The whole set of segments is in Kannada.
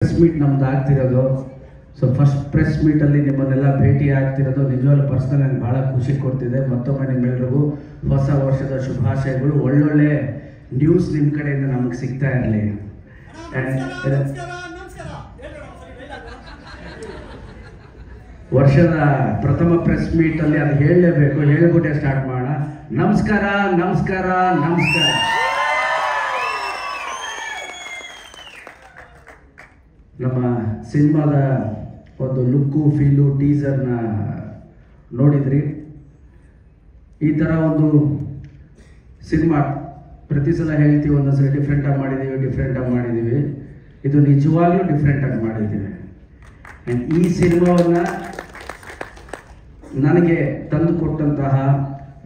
ಪ್ರೆಸ್ ಮೀಟ್ ನಮ್ದು ಆಗ್ತಿರೋದು. ಸೊ ಫಸ್ಟ್ ಪ್ರೆಸ್ ಮೀಟಲ್ಲಿ ನಿಮ್ಮನ್ನೆಲ್ಲ ಭೇಟಿ ಆಗ್ತಿರೋದು ನಿಜವಾಗ್ಲೂ ಪರ್ಸನಲ್ ನನಗೆ ಭಾಳ ಖುಷಿ ಕೊಡ್ತಿದೆ. ಮತ್ತೊಮ್ಮೆ ನಿಮ್ಮೆಲ್ಲರಿಗೂ ಹೊಸ ವರ್ಷದ ಶುಭಾಶಯಗಳು. ಒಳ್ಳೊಳ್ಳೆ ನ್ಯೂಸ್ ನಿಮ್ಮ ಕಡೆಯಿಂದ ನಮಗೆ ಸಿಗ್ತಾ ಇರಲಿ. ವರ್ಷದ ಪ್ರಥಮ ಪ್ರೆಸ್ ಮೀಟಲ್ಲಿ ಅದು ಹೇಳಲೇಬೇಕು, ಹೇಳ್ಬಿಟ್ಟೆ ಸ್ಟಾರ್ಟ್ ಮಾಡೋಣ. ನಮಸ್ಕಾರ ನಮಸ್ಕಾರ ನಮಸ್ಕಾರ. ನಮ್ಮ ಸಿನಿಮಾದ ಒಂದು ಲುಕ್ಕು ಫೀಲು ಟೀಸರ್ನ ನೋಡಿದ್ರಿ. ಈ ಥರ ಒಂದು ಸಿನಿಮಾ ಪ್ರತಿ ಸಲ ಹೇಳ್ತೀವಿ, ಒಂದೊಂದ್ಸಲ ಡಿಫ್ರೆಂಟಾಗಿ ಮಾಡಿದ್ದೀವಿ. ಇದು ನಿಜವಾಗ್ಲೂ ಡಿಫ್ರೆಂಟಾಗಿ ಮಾಡಿದ್ದೀವಿ. ಆ್ಯಂಡ್ ಈ ಸಿನಿಮಾವನ್ನು ನನಗೆ ತಂದು ಕೊಟ್ಟಂತಹ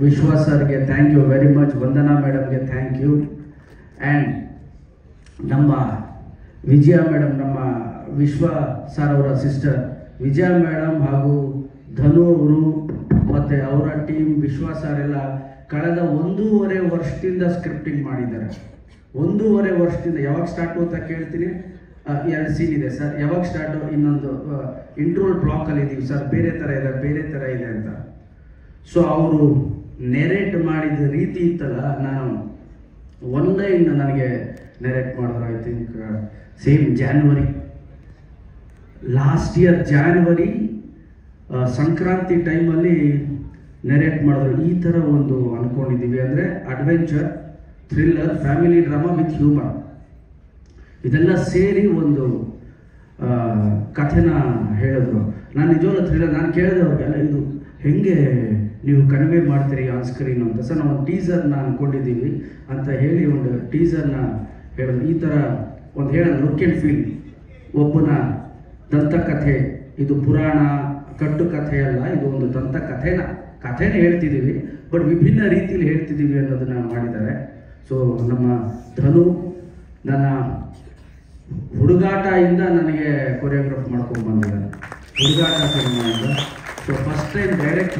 ವಿಶ್ವಾಸ್ ಸರ್ಗೆ thank you very much, Vandana ಮೇಡಮ್ಗೆ ಥ್ಯಾಂಕ್ ಯು, ಆ್ಯಂಡ್ ನಮ್ಮ ವಿಜಯ ಮೇಡಮ್, ನಮ್ಮ ವಿಶ್ವ ಸರ್ ಅವರ ಸಿಸ್ಟರ್ ವಿಜಯ ಮೇಡಮ್ ಹಾಗೂ ಧನು ಅವರು ಮತ್ತು ಅವರ ಟೀಮ್ ವಿಶ್ವಾಸ ಸರ್ ಎಲ್ಲ ಕಳೆದ 1.5 ವರ್ಷದಿಂದ ಸ್ಕ್ರಿಪ್ಟಿಂಗ್ ಮಾಡಿದ್ದಾರೆ. 1.5 ವರ್ಷದಿಂದ. ಯಾವಾಗ ಸ್ಟಾರ್ಟು ಅಂತ ಕೇಳ್ತೀನಿ, 2 ಸೀನ್ ಇದೆ ಸರ್, ಯಾವಾಗ ಸ್ಟಾರ್ಟು, ಇನ್ನೊಂದು ಇಂಟ್ರೋಲ್ ಬ್ಲಾಕಲ್ಲಿ ಇದ್ದೀವಿ ಸರ್, ಬೇರೆ ಥರ ಇದೆ ಅಂತ. ಸೊ ಅವರು ನೆರೇಟ್ ಮಾಡಿದ ರೀತಿ ಇತ್ತಲ್ಲ, ನಾನು ಒಂದೈಂದ ನನಗೆ ನೆರೇಟ್ ಮಾಡಿದ್ರು. I think same January, last year January Sankranti ಟೈಮಲ್ಲಿ ನೆರೇಟ್ ಮಾಡಿದ್ರು. ಈ ಥರ ಒಂದು ಅಂದ್ಕೊಂಡಿದ್ದೀವಿ, ಅಂದರೆ adventure, thriller, family drama with humour, ಇದೆಲ್ಲ ಸೇರಿ ಒಂದು ಕಥೆನ ಹೇಳಿದ್ರು. ನಾನು ನಿಜವಾಗ್ಲೂ ಥ್ರಿಲ್ಲರ್, ನಾನು ಕೇಳಿದೆ ಅವ್ರಿಗೆಲ್ಲ, ಇದು ಹೆಂಗೆ ನೀವು ಕನ್ವೆ ಮಾಡ್ತೀರಿ ಆನ್ ಸ್ಕ್ರೀನ್ ಅಂತ. ಸರ್ ನಾವು ಒಂದು ಟೀಸರ್ನ ಅಂದ್ಕೊಂಡಿದ್ದೀವಿ ಅಂತ ಹೇಳಿ ಒಂದು ಟೀಸರ್ನ ಹೇಳಿದ್ರು. ಈ ಥರ ಒಂದು ಹೇಳೋದು ಲುಕ್ ಆ್ಯಂಡ್ ಫೀಲ್, ಒಬ್ಬನ ದಂತಕಥೆ, ಇದು ಪುರಾಣ ಕಟ್ಟು ಕಥೆ ಅಲ್ಲ, ಇದು ಒಂದು ಕಥೆನ ಹೇಳ್ತಿದ್ದೀವಿ, ಬಟ್ ವಿಭಿನ್ನ ರೀತಿಯಲ್ಲಿ ಹೇಳ್ತಿದ್ದೀವಿ ಅನ್ನೋದನ್ನ ಮಾಡಿದ್ದಾರೆ. ಸೊ ನಮ್ಮ ಧನು ನನ್ನ ಹುಡುಗಾಟ ಇಂದ ನನಗೆ ಕೊರಿಯೋಗ್ರಾಫ್ ಮಾಡ್ಕೊಂಡು ಬಂದಿದ್ದಾರೆ, ಹುಡುಗಾಟ ಸಿನಿಮಾಯಿಂದ. ಸೊ ಫಸ್ಟ್ ಟೈಮ್ ಡೈರೆಕ್ಟ್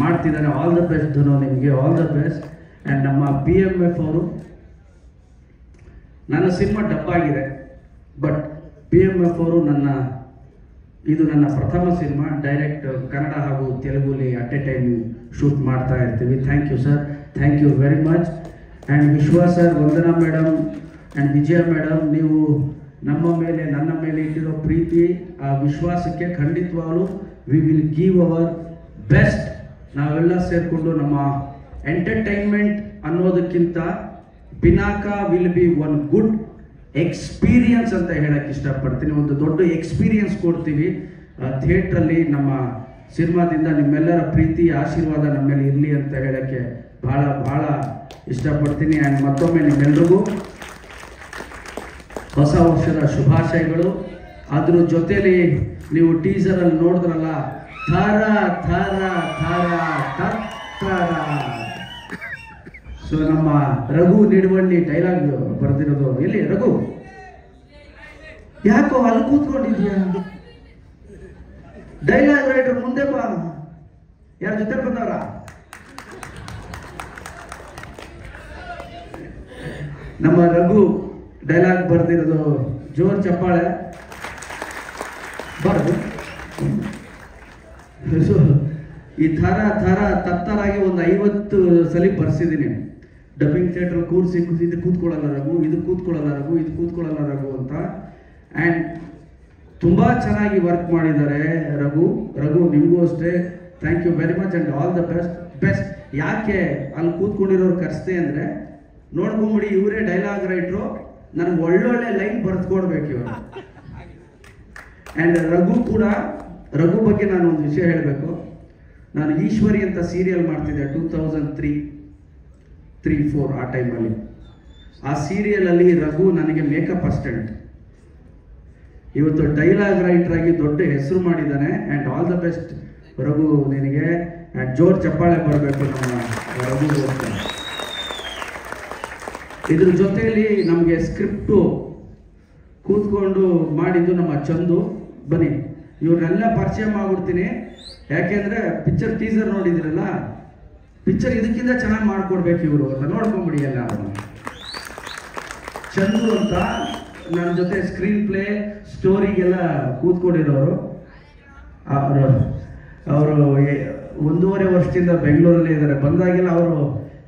ಮಾಡ್ತಿದ್ದಾರೆ. ಆಲ್ ದ ಬೆಸ್ಟ್ ಧನು, ನಿಮಗೆ ಆಲ್ ದ ಬೆಸ್ಟ್. ಆ್ಯಂಡ್ ನಮ್ಮ PMF ಅವರು, ನನ್ನ ಸಿನಿಮಾ ಡಬ್ಬಾಗಿದೆ, ಬಟ್ PMF ಅವರು ಇದು ನನ್ನ ಪ್ರಥಮ ಸಿನಿಮಾ, ಡೈರೆಕ್ಟ್ ಕನ್ನಡ ಹಾಗೂ ತೆಲುಗುಲಿ ಅಟ್ ಎ ಟೈಮ್ ಶೂಟ್ ಮಾಡ್ತಾ ಇರ್ತೀವಿ. Thank you sir, thank you very much. And Vishwas sir, Vandana madam and Vijaya madam, ನೀವು ನನ್ನ ಮೇಲೆ ಇಟ್ಟಿರೋ ಪ್ರೀತಿ, ಆ ವಿಶ್ವಾಸಕ್ಕೆ ಖಂಡಿತವಾಗಲೂ we will give our best. ನಾವೆಲ್ಲ ಸೇರಿಕೊಂಡು ನಮ್ಮ ಎಂಟರ್ಟೈನ್ಮೆಂಟ್ ಅನ್ನೋದಕ್ಕಿಂತ Pinaka will be one good experience ಅಂತ ಹೇಳಕ್ಕೆ ಇಷ್ಟಪಡ್ತೀನಿ. ಒಂದು ದೊಡ್ಡ ಎಕ್ಸ್ಪೀರಿಯನ್ಸ್ ಕೊಡ್ತೀವಿ ಥಿಯೇಟ್ರಲ್ಲಿ. ನಮ್ಮ ಸಿನಿಮಾದಿಂದ ನಿಮ್ಮೆಲ್ಲರ ಪ್ರೀತಿ ಆಶೀರ್ವಾದ ನಮ್ಮ ಮೇಲೆ ಇರಲಿ ಅಂತ ಹೇಳಕ್ಕೆ ಭಾಳ ಇಷ್ಟಪಡ್ತೀನಿ. ಆ್ಯಂಡ್ ಮತ್ತೊಮ್ಮೆ ನಿಮ್ಮೆಲ್ರಿಗೂ ಹೊಸ ವರ್ಷದ ಶುಭಾಶಯಗಳು. ಅದ್ರ ಜೊತೆಲಿ ನೀವು ಟೀಸರಲ್ಲಿ ನೋಡಿದ್ರಲ್ಲ, ಥರ ಥರ ಥರ ಥರ. ಸೊ ನಮ್ಮ ರಘು ನಿಡುವಳ್ಳಿ ಡೈಲಾಗ್ ಬರ್ದಿರೋದು. ಎಲ್ಲಿ ರಘು, ಯಾಕೋ ಅಲ್ಲಿ ಕೂತ್ಕೊಂಡಿದ್ಯಾ? ಡೈಲಾಗ್ ರೈಟರ್ ಮುಂದೆ ಬಾ. ಯಾರ ಜೊತೆ ಬಂದವ್ರ? ನಮ್ಮ ರಘು ಡೈಲಾಗ್ ಬರ್ದಿರೋದು. ಜೋರ್ ಚಪ್ಪಾಳೆ ಬರ್ದು. ಸೊ ಈ ಥರ ಥರ ತತ್ತರಾಗಿ ಒಂದು 50 ಸಲ ಬರ್ಸಿದ್ದೀನಿ. ಡಬ್ಬಿಂಗ್ ಥಿಯೇಟರ್ ಇದು ಕೂತ್ಕೊಳ್ಳಲ್ಲ ರಘು, ಇದು ಕೂತ್ಕೊಳ್ಳಲ್ಲ ರಘು ಅಂತ. ಆ್ಯಂಡ್ ತುಂಬ ಚೆನ್ನಾಗಿ ವರ್ಕ್ ಮಾಡಿದ್ದಾರೆ ರಘು ನಿಮಗೂ ಅಷ್ಟೇ. Thank you very much and all the best. ಯಾಕೆ ಅಲ್ಲಿ ಕೂತ್ಕೊಂಡಿರೋರು ಕರೆಸ್ತೆ ಅಂದರೆ, ನೋಡ್ಕೊಂಬಿಡಿ, ಇವರೇ ಡೈಲಾಗ್ ರೈಟ್ರು, ನನಗೆ ಒಳ್ಳೊಳ್ಳೆ ಲೈನ್ ಬರೆದುಕೊಡ್ಬೇಕು ಇವರು. ಆ್ಯಂಡ್ ರಘು ಬಗ್ಗೆ ನಾನು ಒಂದು ವಿಷಯ ಹೇಳಬೇಕು. ನಾನು ಈಶ್ವರಿ ಅಂತ ಸೀರಿಯಲ್ ಮಾಡ್ತಿದ್ದೆ 2003-4 ಆ ಟೈಮಲ್ಲಿ. ಆ ಸೀರಿಯಲಲ್ಲಿ ರಘು ನನಗೆ ಮೇಕಪ್ ಅಸಿಸ್ಟೆಂಟ್. ಇವತ್ತು ಡೈಲಾಗ್ ರೈಟರ್ ಆಗಿ ದೊಡ್ಡ ಹೆಸರು ಮಾಡಿದ್ದಾನೆ. And all the best Raghu ನಿನಗೆ. ಆ್ಯಂಡ್ ಜೋರ್ ಚಪ್ಪಾಳೆ ಬರಬೇಕು ನಮ್ಮ ರಘುಗೋಸ್ಕರ. ಇದ್ರ ಜೊತೆಯಲ್ಲಿ ನಮಗೆ ಸ್ಕ್ರಿಪ್ಟು ಕೂತ್ಕೊಂಡು ಮಾಡಿದ್ದು ನಮ್ಮ ಚಂದು. ಬನ್ನಿ, ಇವ್ರನ್ನೆಲ್ಲ ಪರಿಚಯ ಮಾಡ್ಬಿಡ್ತೀನಿ. ಯಾಕೆಂದರೆ ಪಿಕ್ಚರ್ ಟೀಸರ್ ನೋಡಿದ್ರಲ್ಲ, ಪಿಕ್ಚರ್ ಇದಕ್ಕಿಂತ ಚೆನ್ನಾಗಿ ಮಾಡ್ಕೊಡ್ಬೇಕು ಇವರು ಅಂತ. ನೋಡ್ಕೊಂಬಿಡಿ ಎಲ್ಲ. ಚಂದು ಅಂತ ನನ್ನ ಜೊತೆ ಸ್ಕ್ರೀನ್ ಪ್ಲೇ ಸ್ಟೋರಿಗೆಲ್ಲ ಕೂತ್ಕೊಂಡಿರೋರು. ಅವರು 1.5 ವರ್ಷದಿಂದ ಬೆಂಗಳೂರಲ್ಲೇ ಇದ್ದಾರೆ. ಬಂದಾಗೆಲ್ಲ ಅವರು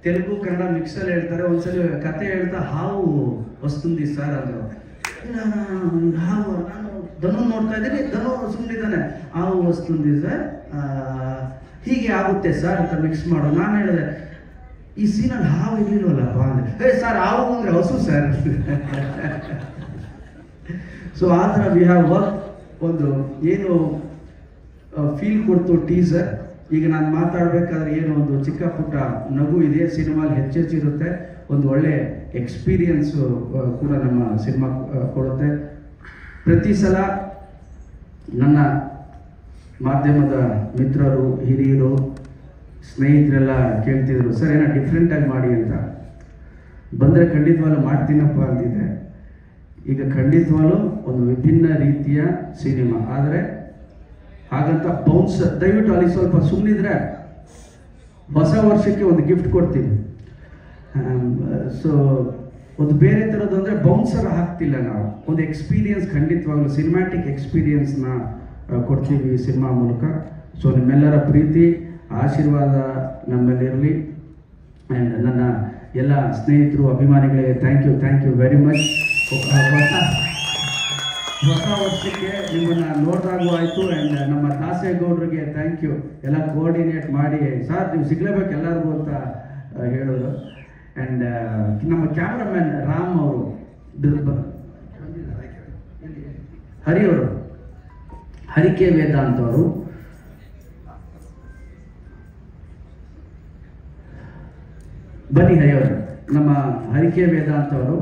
ತೆಲುಗು ಕನ್ನಡ ಮಿಕ್ಸಲ್ಲಿ ಹೇಳ್ತಾರೆ. ಒಂದ್ಸಲಿ ಕತೆ ಹೇಳ್ತಾ ಹಾವು ವಸ್ತುಂದಿ ಸರ್ ಅಂದರು. ಹಾವು, ನಾನು ಧನು ನೋಡ್ತಾ ಇದ್ದೀನಿ, ಧನು ಸುಮ್ಮನಿದ್ದಾನೆ, ಹಾವು ವಸ್ತುಂದಿ ಸರ್, ಹೀಗೆ ಆಗುತ್ತೆ ಸರ್ ಅಂತ ಮಿಕ್ಸ್ ಮಾಡೋ. ನಾನು ಹೇಳಿದೆ, ಈ ಸೀನಲ್ಲಿ ಹಾವು ಇರಲಿಲ್ವಲ್ಲಪ್ಪ ಅಂದರೆ, ಸರ್ ಹಾವು ಅಂದರೆ ಹಸು ಸರ್. ಸೊ ಆ ಥರ ವಿ ಹ್ಯಾವ್ ವರ್ಕ್. ಒಂದು ಏನು ಫೀಲ್ ಕೊಡ್ತು ಟೀಸರ್. ಈಗ ನಾನು ಮಾತಾಡಬೇಕಾದ್ರೆ ಏನೋ ಒಂದು ಚಿಕ್ಕ ಪುಟ್ಟ ನಗು ಇದೆ, ಸಿನಿಮಾಲಿ ಹೆಚ್ಚಿರುತ್ತೆ. ಒಂದು ಒಳ್ಳೆ ಎಕ್ಸ್ಪೀರಿಯನ್ಸು ಕೂಡ ನಮ್ಮ ಸಿನಿಮಾ ಕೊಡುತ್ತೆ. ಪ್ರತಿ ಸಲ ನನ್ನ ಮಾಧ್ಯಮದ ಮಿತ್ರರು, ಹಿರಿಯರು, ಸ್ನೇಹಿತರೆಲ್ಲ ಕೇಳ್ತಿದ್ರು, ಸರ್ ಏನೋ ಡಿಫ್ರೆಂಟಾಗಿ ಮಾಡಿ ಅಂತ. ಬಂದರೆ ಖಂಡಿತವಾಗ್ಲೂ ಮಾಡ್ತೀನಪ್ಪ ಅಂತಿದ್ದೆ. ಈಗ ಖಂಡಿತವಾಗ್ಲೂ ಒಂದು ವಿಭಿನ್ನ ರೀತಿಯ ಸಿನಿಮಾ. ಆದರೆ ಹಾಗಂತ ಬೌನ್ಸ್, ದಯವಿಟ್ಟು ಅಲ್ಲಿ ಸ್ವಲ್ಪ ಸುಮ್ಮನಿದ್ರೆ ಹೊಸ ವರ್ಷಕ್ಕೆ ಒಂದು ಗಿಫ್ಟ್ ಕೊಡ್ತೀವಿ. ಸೊ ಒಂದು ಬೇರೆ ಥರದ್ದು ಅಂದರೆ ಬೌನ್ಸರ್ ಹಾಕ್ತಿಲ್ಲ ನಾವು, ಒಂದು ಎಕ್ಸ್ಪೀರಿಯನ್ಸ್, ಖಂಡಿತವಾಗ್ಲೂ ಸಿನಿಮ್ಯಾಟಿಕ್ ಎಕ್ಸ್ಪೀರಿಯನ್ಸ್ನ ಕೊಡ್ತೀವಿ ಈ ಸಿನಿಮಾ ಮೂಲಕ. ಸೊ ನಿಮ್ಮೆಲ್ಲರ ಪ್ರೀತಿ ಆಶೀರ್ವಾದ ನಮ್ಮಲ್ಲಿರಲಿ. ಆ್ಯಂಡ್ ನನ್ನ ಎಲ್ಲ ಸ್ನೇಹಿತರು, ಅಭಿಮಾನಿಗಳಿಗೆ ಥ್ಯಾಂಕ್ ಯು ವೆರಿ ಮಚ್. ಹೊಸ ವರ್ಷಕ್ಕೆ ನಿಮ್ಮನ್ನು ನೋಡಿದಾಗೂ ಆಯಿತು. ಆ್ಯಂಡ್ ನಮ್ಮ ದಾಸೇಗೌಡರಿಗೆ ಥ್ಯಾಂಕ್ ಯು, ಎಲ್ಲ ಕೋಆರ್ಡಿನೇಟ್ ಮಾಡಿ, ಸರ್ ನೀವು ಸಿಗಲೇಬೇಕು ಎಲ್ಲರಿಗೂ ಅಂತ ಹೇಳಿದ್ರು. ಆ್ಯಂಡ್ ನಮ್ಮ ಕ್ಯಾಮ್ರಾಮ್ಯಾನ್ ರಾಮ್ ಅವರು, ಹರಿಯವರು, ಹರಿಕೆ ವೇದಾಂತ್ ಅವರು, ಬನ್ನಿ ಹರಿಯವರು, ನಮ್ಮ ಹರಿಕೆ ವೇದಾಂತ್ ಅವರು,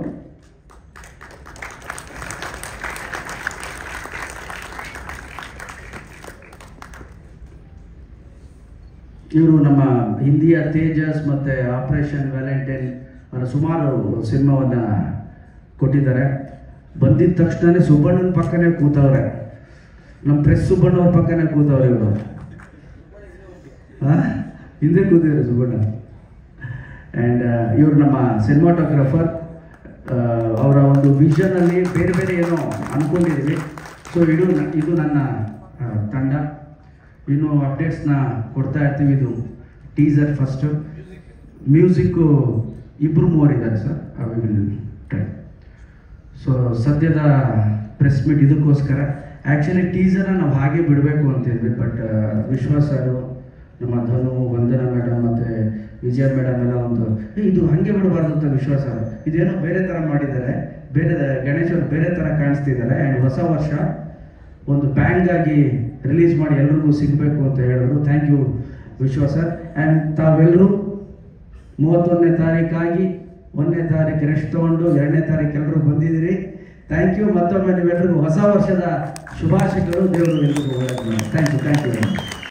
ಇವರು ನಮ್ಮ ಹಿಂದಿಯ ತೇಜಸ್ ಮತ್ತು ಆಪರೇಷನ್ ವ್ಯಾಲೆಂಟೈನ್ ಅನ್ನೋ ಸುಮಾರು ಸಿನಿಮಾವನ್ನು ಕೊಟ್ಟಿದ್ದಾರೆ. ಬಂದಿದ್ದ ತಕ್ಷಣವೇ ಸುಬ್ಬಣ್ಣನ ಪಕ್ಕನೇ ಕೂತವ್ರೆ, ನಮ್ಮ ಪ್ರೆಸ್ ಸುಬ್ಬಣ್ಣವ್ರ ಪಕ್ಕನೇ ಕೂತವ್ರೆ ಇವರು. ಹಿಂದೆ ಕೂತಿದ್ದಾರೆ ಸುಬ್ಬಣ್ಣ. ಆ್ಯಂಡ್ ಇವರು ನಮ್ಮ ಸಿನಿಮಾಟೋಗ್ರಫರ್. ಅವರ ಒಂದು ವಿಷನಲ್ಲಿ ಬೇರೆ ಬೇರೆ ಏನೋ ಅಂದ್ಕೊಂಡಿದ್ದೀವಿ. ಸೊ ಇದು ನನ್ನ ತಂಡ. ಇನ್ನೂ ಅಪ್ಡೇಟ್ಸ್ನ ಕೊಡ್ತಾ ಇರ್ತೀವಿ. ಇದು ಟೀಸರ್ ಫಸ್ಟು, ಮ್ಯೂಸಿಕ್ಕು 2-3 ಇದ್ದಾರೆ ಸರ್. ಸೊ ಸದ್ಯದ ಪ್ರೆಸ್ ಮೀಟ್ ಇದಕ್ಕೋಸ್ಕರ. ಆ್ಯಕ್ಚುಲಿ ಟೀಸರ್ನ ನಾವು ಹಾಗೆ ಬಿಡಬೇಕು ಅಂತಿದ್ವಿ, ಬಟ್ ವಿಶ್ವಾಸ್ ಸರು, ನಮ್ಮ ಧನು, ವಂದನಾ ಮೇಡಮ್ ಮತ್ತು ವಿಜಯ ಮೇಡಮ್ ಎಲ್ಲ ಒಂದು ಇದು ಹಾಗೆ ಬಿಡಬಾರ್ದು ಅಂತ ವಿಶ್ವಾಸ. ಇದೇನೋ ಬೇರೆ ಥರ ಮಾಡಿದ್ದಾರೆ, ಬೇರೆ ಗಣೇಶ್ ಅವರು ಬೇರೆ ಥರ ಕಾಣಿಸ್ತಿದ್ದಾರೆ. ಆ್ಯಂಡ್ ಹೊಸ ವರ್ಷ ಒಂದು ಬ್ಯಾಂಗ್ ಆಗಿ ರಿಲೀಸ್ ಮಾಡಿ ಎಲ್ರಿಗೂ ಸಿಗಬೇಕು ಅಂತ ಹೇಳಿದ್ರು. ಥ್ಯಾಂಕ್ ಯು ವಿಶ್ವಾಸ ಸರ್. ಆ್ಯಂಡ್ ತಾವೆಲ್ಲರೂ 31ನೇ ತಾರೀಕಾಗಿ 1ನೇ ತಾರೀಕು ರೆಸ್ಟ್ ತೊಗೊಂಡು 2ನೇ ತಾರೀಕು ಎಲ್ಲರೂ ಬಂದಿದ್ದೀರಿ. Thank you. ಮತ್ತೊಮ್ಮೆ ನೀವೆಲ್ಲರಿಗೂ ಹೊಸ ವರ್ಷದ ಶುಭಾಶಯಗಳು. ದೇವರು ಎಲ್ರಿಗೂ ಒಳ್ಳೆಯದು. Thank you.